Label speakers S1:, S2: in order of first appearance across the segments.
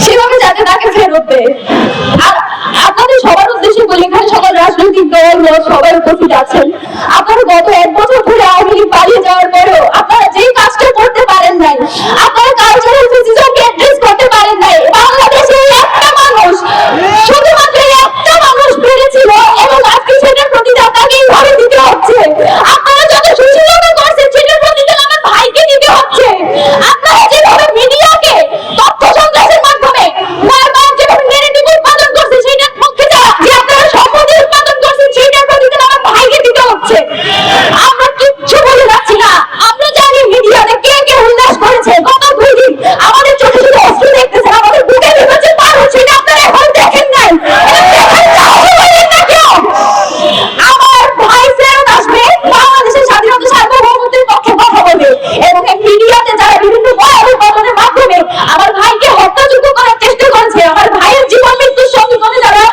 S1: সেভাবে যাতে তাকে ফেরত দেয়। আর আপনাদের সবার উদ্দেশ্যে বলি, এখানে সকল রাজনৈতিক দল সবাই উপস্থিত আছেন, আপনারা গত 1 বছর ধরে আওয়ামী লীগ পালিয়ে যাওয়ার পরেও আপনারা যেই কাজটা করতে পারেন নাই, আপনারা কালচারাল ফেসিজমকে অ্যাড্রেস করতে পারেন নাই। বাংলাদেশে একটা মানুষ, শুধুমাত্র একটা মানুষ পেরেছিল এবং আজকে সেটার প্রতিদান তাকে এইভাবে দিতে হচ্ছে। আপনারা যত সুশীলতা করছেন সেটার প্রতিদান আমার ভাইকে দিতে হচ্ছে। আপনারা যেভাবে মিডিয়াকে তথ্য সন্ত্রাসের মাধ্যমে বারবার যেভাবে নেগেটিভ উৎপাদন করছে, সেটার পক্ষে যে আপনারা সম্পত্তি উৎপাদন করছেন সেটার প্রতিদান আমার ভাইকে দিতে হচ্ছে। আমরা কিচ্ছু বলে যাচ্ছি না, আমরা জানি মিডিয়াতে কে কে উল্লাস করেছে। গত 2 দিন আমাদের চোখে শুধু অস্ত্র দেখতেছেন, আমাদের বুকে ভেবেছে পার হচ্ছে, এটা আপনারা এখন দেখেন নাই। আমার ভাই ফেরত আসবে, বাংলাদেশের স্বাধীনতা সার্বভৌমত্বের পক্ষে কথা বলবে এবং এই মিডিয়াতে যারা বিভিন্ন বয়ানের মাধ্যমে আমার ভাইকে হত্যাযজ্ঞ করার চেষ্টা করেছে, আমার ভাইয়ের জীবন মৃত্যুর সমীকরণে যারা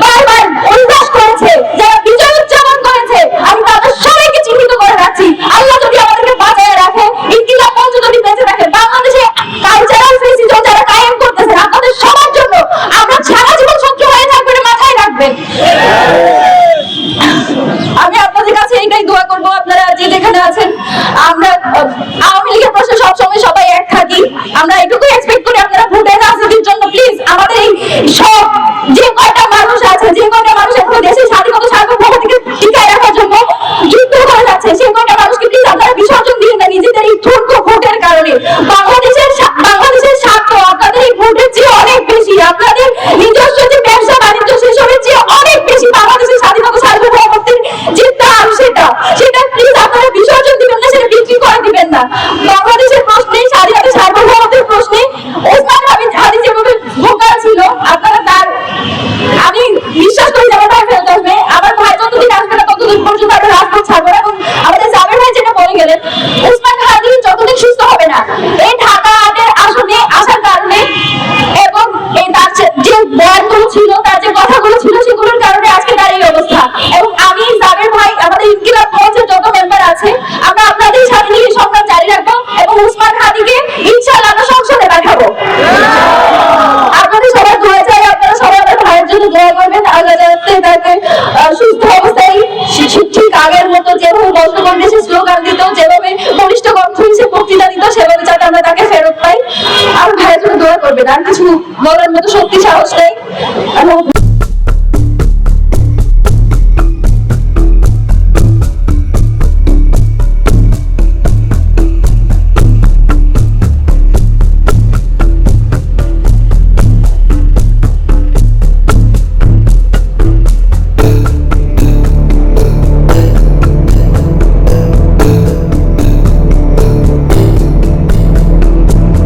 S1: বারবার উল্লাস করেছে, যারা বিজয় উদযাপন করেছে, আমি তাদের সবাইকে চিহ্নিত করে রাখছি। আল্লাহ যদি আমাদেরকে বাঁচায় রাখে, ইনকিলাব মঞ্চ যদি বেঁচে রাখে, বাংলাদেশে কালচারাল ফেসিজম যারা কায়েম করতেছে আপনাদের সবার জন্য আমরা সারা জীবন শত্রু হয়ে থাকবে, মাথায় রাখবেন। আমি আপনাদের কাছে এইটাই দোয়া করবো, আপনারা যে যেখানে আছেন, আমরা আওয়ামী লীগের প্রশ্নে সবসময় সবাই এক থাকি। আমরা এটুকুই এক্সপেক্ট করি আপনারা ভোটের রাজনীতির জন্য প্লিজ আমাদের এই সব যে কয়টা মানুষ আছে, যে কয়টা মানুষ এখন দেশের স্বাধীনতা সার্বভৌমত্বকে টিকায় রাখার জন্য যুদ্ধ করে যাচ্ছে, সেই কয়টা মানুষকে প্লিজ আপনারা বিসর্জন দিন না নিজেদের এই ঠুনকো ভোটের কারণে। বাংলাদেশের স্বার্থ আপনাদের এই ভোটের চেয়ে অনেক বেশি, আপনাদের নিজস্ব যে ব্যবসা বাণিজ্য সেসবের চেয়ে অনেক বেশি বাংলাদেশের স্বাধীনতা সার্বভৌমত্বের যে দাম সেটা প্লিজ আপনারা বিসর্জন দিবেন না, সেটা বিক্রি করে দিবেন না। বাংলাদেশের প্রশ্নে, স্বাধীনতা সার্বভৌমত্বের প্রশ্নে ওসমান হাদি যেভাবে ভোকাল ছিল, আপনারা তার, আমি বিশ্বাস করি আমার ভাই ফেরত আসবে। আমার ভাই যতদিন আসবে না ততদিন পর্যন্ত আমরা রাজপথ ছাড়বো না। এবং আমাদের জাবের ভাই যেটা বলে গেলেন, ওসমান হাদি যতদিন সুস্থ হবে না এই ঢাকা 8-এর আসনে আসার কারণে এবং এই তার যে বয়ানগুলো ছিল, তার যে কথাগুলো ছিল, সেগুলোর কারণে আজকে তার এই অবস্থা। এবং আমি জাবের ভাই, আমাদের ইনকিলাব মঞ্চের যত মেম্বার আছে, আমরা আপনাদের সাথে নিয়ে সংগ্রাম জারি রাখবো এবং ওসমান হাদিকে ইনশাআল্লাহ আমরা সংসদে পাঠাবো। আপনাদের সবার দোয়া চাই, আপনারা সবাই আমার ভাইয়ের জন্য দোয়া করবেন। আল্লাহ যাতে তাকে সুস্থ অবস্থায় ঠিক আগের মতো যেভাবে বর্তমান দেশে স্লোগান দিত, যেভাবে বলিষ্ঠ কণ্ঠ হিসেবে বক্তৃতা দিত, সেভাবে যাতে আমরা তাকে ফেরত পাই। আমার ভাইয়ের জন্য দোয়া করবেন। আর কিছু বলার মতো শক্তি সাহস নেই।